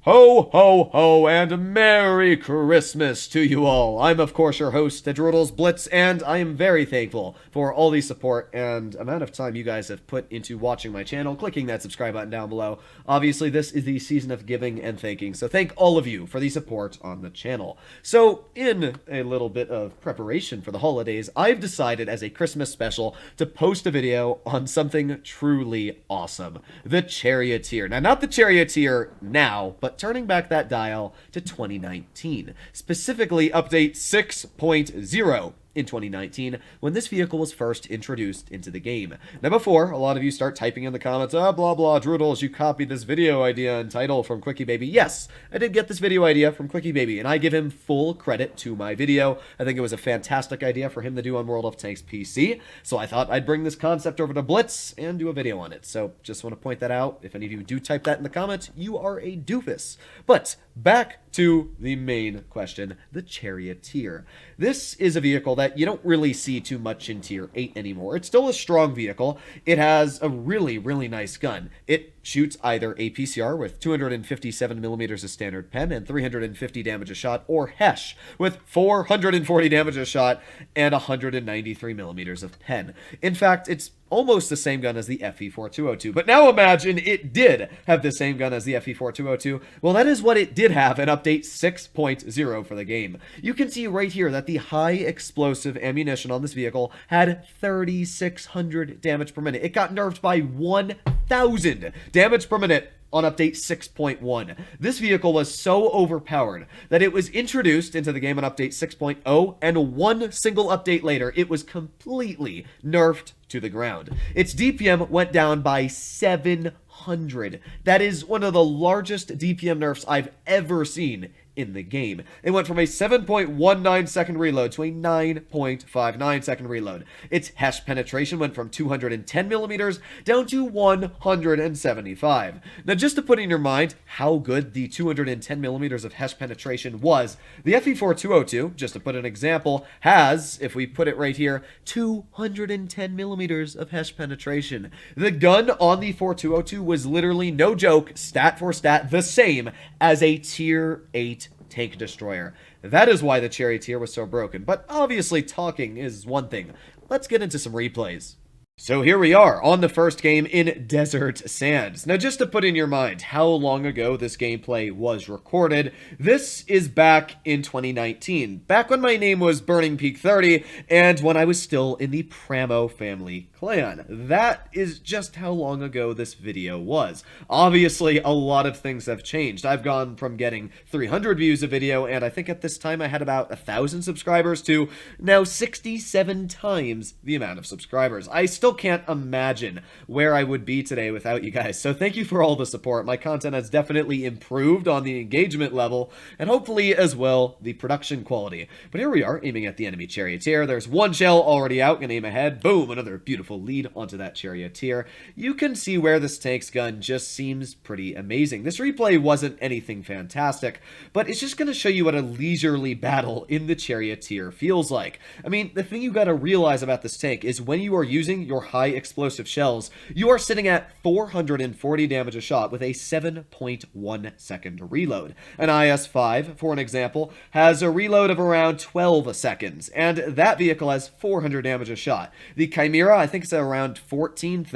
Ho, ho, ho, and Merry Christmas to you all. I'm, of course, your host, the Droodles, Blitz, and I am very thankful for all the support and amount of time you guys have put into watching my channel, clicking that subscribe button down below. Obviously, this is the season of giving and thanking, so thank all of you for the support on the channel. So, in a little bit of preparation for the holidays, I've decided as a Christmas special to post a video on something truly awesome, the Charioteer. Now, not the Charioteer now, but turning back that dial to 2019, specifically update 6.0 in 2019, when this vehicle was first introduced into the game. Now before, a lot of you start typing in the comments, blah blah, Droodles, you copied this video idea and title from Quickie Baby. Yes, I did get this video idea from Quickie Baby, and I give him full credit to my video. I think it was a fantastic idea for him to do on World of Tanks PC, so I thought I'd bring this concept over to Blitz and do a video on it. So just want to point that out. If any of you do type that in the comments, you are a doofus. But back to the main question, the Charioteer. This is a vehicle that you don't really see too much in Tier 8 anymore. It's still a strong vehicle. It has a really, really nice gun. It shoots either a PCR with 257 millimeters of standard pen and 350 damage a shot, or HESH with 440 damage a shot and 193 millimeters of pen. In fact, it's almost the same gun as the FE4202. But now imagine it did have the same gun as the FE4202. Well, that is what it did have in update 6.0 for the game. You can see right here that the high explosive ammunition on this vehicle had 3,600 damage per minute. It got nerfed by 1,000 damage per minute on update 6.1. This vehicle was so overpowered that it was introduced into the game on update 6.0, and one single update later, it was completely nerfed to the ground. Its DPM went down by 700. That is one of the largest DPM nerfs I've ever seen in the game. It went from a 7.19 second reload to a 9.59 second reload. Its HESH penetration went from 210 millimeters down to 175. Now, just to put in your mind how good the 210 millimeters of HESH penetration was, the FE4202, just to put an example, has, if we put it right here, 210 millimeters of HESH penetration. The gun on the 4202 was literally, no joke, stat for stat, the same as a Tier 8 tank destroyer. That is why the Charioteer was so broken. But obviously talking is one thing. Let's get into some replays. So here we are on the first game in Desert Sands. Now, just to put in your mind how long ago this gameplay was recorded, this is back in 2019, back when my name was Burning Peak 30 and when I was still in the Pramo family clan. That is just how long ago this video was. Obviously, a lot of things have changed. I've gone from getting 300 views a video, and I think at this time I had about 1,000 subscribers, to now 67 times the amount of subscribers. I still can't imagine where I would be today without you guys, so thank you for all the support. My content has definitely improved on the engagement level, and hopefully as well the production quality. But here we are, aiming at the enemy Charioteer. There's one shell already out, gonna aim ahead. Boom, another beautiful lead onto that Charioteer. You can see where this tank's gun just seems pretty amazing. This replay wasn't anything fantastic, but it's just gonna show you what a leisurely battle in the Charioteer feels like. I mean, the thing you gotta realize about this tank is when you are using your high explosive shells, you are sitting at 440 damage a shot with a 7.1 second reload. An IS-5, for an example, has a reload of around 12 seconds, and that vehicle has 400 damage a shot. The Chimera, I think it's around 13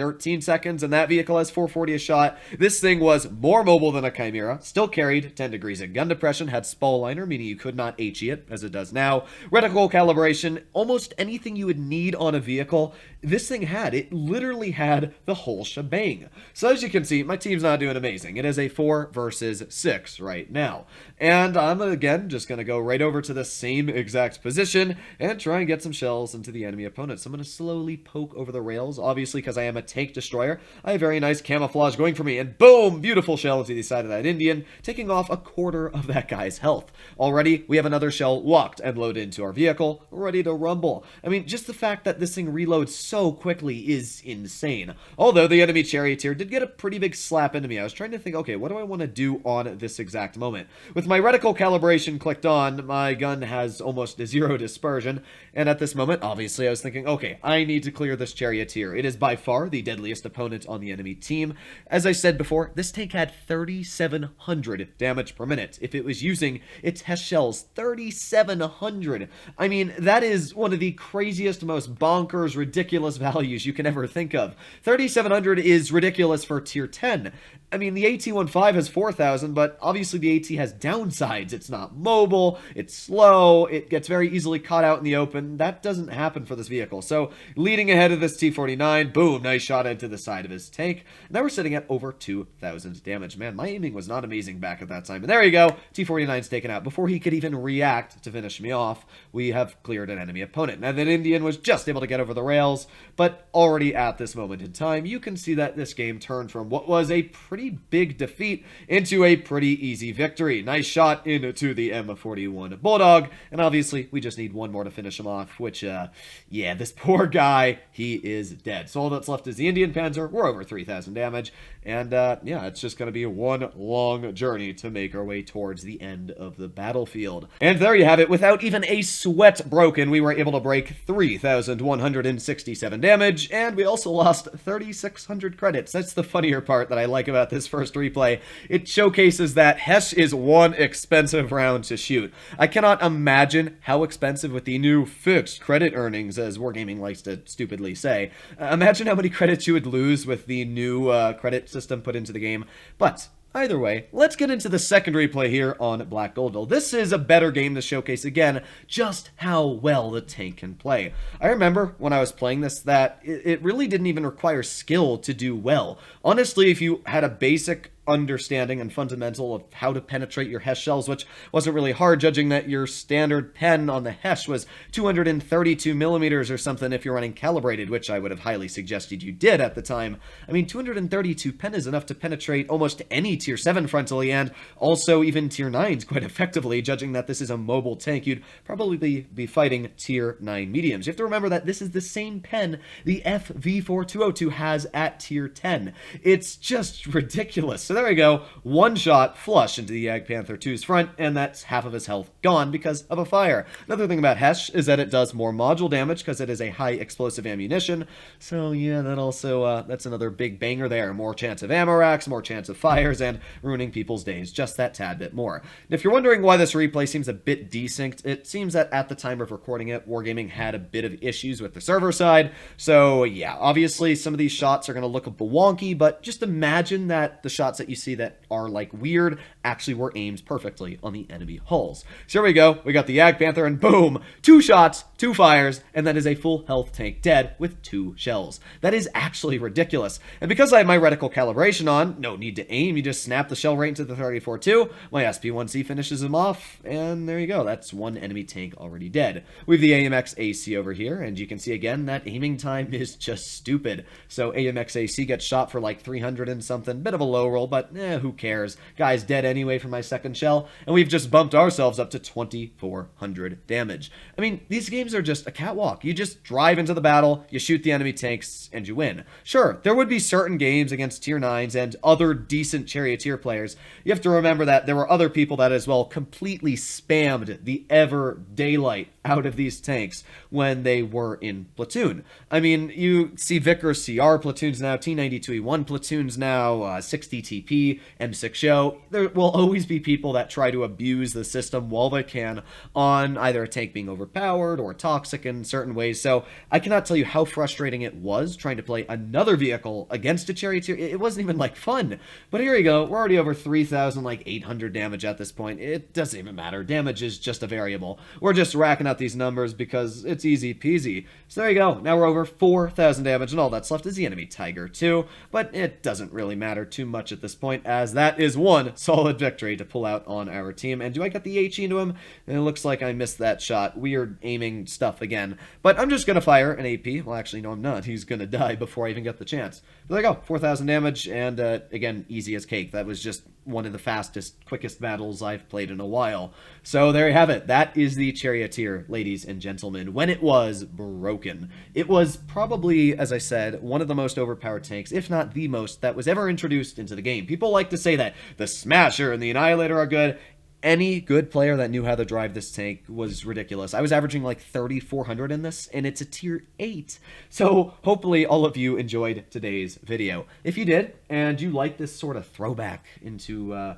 seconds, and that vehicle has 440 a shot. This thing was more mobile than a Chimera, still carried 10 degrees of gun depression, had spall liner, meaning you could not HE it, as it does now. Reticle calibration, almost anything you would need on a vehicle, this thing had. It literally had the whole shebang. So as you can see, my team's not doing amazing. It is a 4 versus 6 right now. And I'm, again, just going to go right over to the same exact position and try and get some shells into the enemy opponent. So I'm going to slowly poke over the rails. Obviously, because I am a tank destroyer, I have very nice camouflage going for me. And boom, beautiful shell into the side of that Indian, taking off a quarter of that guy's health. Already, we have another shell locked and loaded into our vehicle, ready to rumble. I mean, just the fact that this thing reloads so quick quickly is insane. Although the enemy Charioteer did get a pretty big slap into me. I was trying to think, okay, what do I want to do on this exact moment? With my reticle calibration clicked on, my gun has almost zero dispersion, and at this moment, obviously, I was thinking, okay, I need to clear this Charioteer. It is by far the deadliest opponent on the enemy team. As I said before, this tank had 3,700 damage per minute. If it was using its Hesh shells, 3,700. I mean, that is one of the craziest, most bonkers, ridiculous values you can ever think of. 3,700 is ridiculous for tier 10. I mean, the AT-15 has 4,000, but obviously the AT has downsides. It's not mobile, it's slow, it gets very easily caught out in the open. That doesn't happen for this vehicle. So, leading ahead of this T-49, boom, nice shot into the side of his tank. Now we're sitting at over 2,000 damage. Man, my aiming was not amazing back at that time. And there you go, T-49's taken out. Before he could even react to finish me off, we have cleared an enemy opponent. Now, that Indian was just able to get over the rails, but already at this moment in time, you can see that this game turned from what was a pretty big defeat into a pretty easy victory. Nice shot into the M41 Bulldog, and obviously we just need one more to finish him off, which, yeah, this poor guy, he is dead. So all that's left is the Indian Panzer. We're over 3,000 damage, and yeah, it's just going to be one long journey to make our way towards the end of the battlefield. And there you have it. Without even a sweat broken, we were able to break 3,167 damage, and we also lost 3,600 credits. That's the funnier part that I like about this first replay. It showcases that Hesh is one expensive round to shoot. I cannot imagine how expensive with the new fixed credit earnings, as Wargaming likes to stupidly say. Imagine how many credits you would lose with the new credit system put into the game. But either way, let's get into the second replay here on Black Gold. This is a better game to showcase, again, just how well the tank can play. I remember when I was playing this that it really didn't even require skill to do well. Honestly, if you had a basic understanding and fundamental of how to penetrate your Hesh shells, which wasn't really hard, judging that your standard pen on the Hesh was 232 millimeters or something if you're running calibrated, which I would have highly suggested you did at the time. I mean, 232 pen is enough to penetrate almost any tier 7 frontally, and also even tier 9s quite effectively, judging that this is a mobile tank. You'd probably be fighting tier 9 mediums. You have to remember that this is the same pen the FV4202 has at tier 10. It's just ridiculous. So there we go, one shot flush into the Jagdpanther 2's front, and that's half of his health gone because of a fire. Another thing about Hesh is that it does more module damage because it is a high explosive ammunition, so yeah, that also, that's another big banger there. More chance of ammo racks, more chance of fires, and ruining people's days just that tad bit more. And if you're wondering why this replay seems a bit desynced, it seems that at the time of recording it, Wargaming had a bit of issues with the server side, so yeah, obviously some of these shots are going to look a bit wonky, but just imagine that the shots that you see that are like weird actually were aimed perfectly on the enemy hulls. So here we go, we got the Jagdpanther, and boom, 2 shots, 2 fires, and that is a full health tank dead with 2 shells. That is actually ridiculous. And because I have my reticle calibration on, no need to aim, you just snap the shell right into the 34-2, my SP1C finishes him off, and there you go, that's one enemy tank already dead. We have the AMX AC over here, and you can see again that aiming time is just stupid. So AMX AC gets shot for like 300 and something, bit of a low roll, but who cares? Guy's dead anyway for my second shell, and we've just bumped ourselves up to 2,400 damage. I mean, these games are just a catwalk. You just drive into the battle, you shoot the enemy tanks, and you win. Sure, there would be certain games against tier 9s and other decent Charioteer players. You have to remember that there were other people that as well completely spammed the ever daylight out of these tanks when they were in platoon. I mean, you see Vickers CR platoons now, T92E1 platoons now, 60 TP, M6 show. There will always be people that try to abuse the system while they can on either a tank being overpowered or toxic in certain ways. So I cannot tell you how frustrating it was trying to play another vehicle against a Charioteer. It wasn't even like fun. But here you go, we're already over 3,800 damage at this point. It doesn't even matter. Damage is just a variable. We're just racking up these numbers because it's easy peasy. So there you go. Now we're over 4,000 damage, and all that's left is the enemy Tiger 2, but it doesn't really matter too much at this point, as that is one solid victory to pull out on our team. And do I get the HE into him? And it looks like I missed that shot. Weird aiming stuff again. But I'm just going to fire an AP. Well, actually, no, I'm not. He's going to die before I even get the chance. But there you go. 4,000 damage, and again, easy as cake. That was just one of the fastest, quickest battles I've played in a while. So there you have it. That is the Charioteer. ladies and gentlemen, when it was broken. It was probably, as I said, one of the most overpowered tanks, if not the most, that was ever introduced into the game. People like to say that the Smasher and the Annihilator are good. Any good player that knew how to drive this tank was ridiculous. I was averaging like 3,400 in this, and it's a tier 8. So hopefully all of you enjoyed today's video. If you did, and you like this sort of throwback into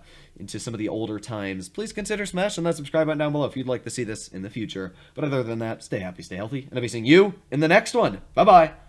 some of the older times, please consider smashing that subscribe button down below if you'd like to see this in the future. But other than that, stay happy, stay healthy, and I'll be seeing you in the next one. Bye-bye.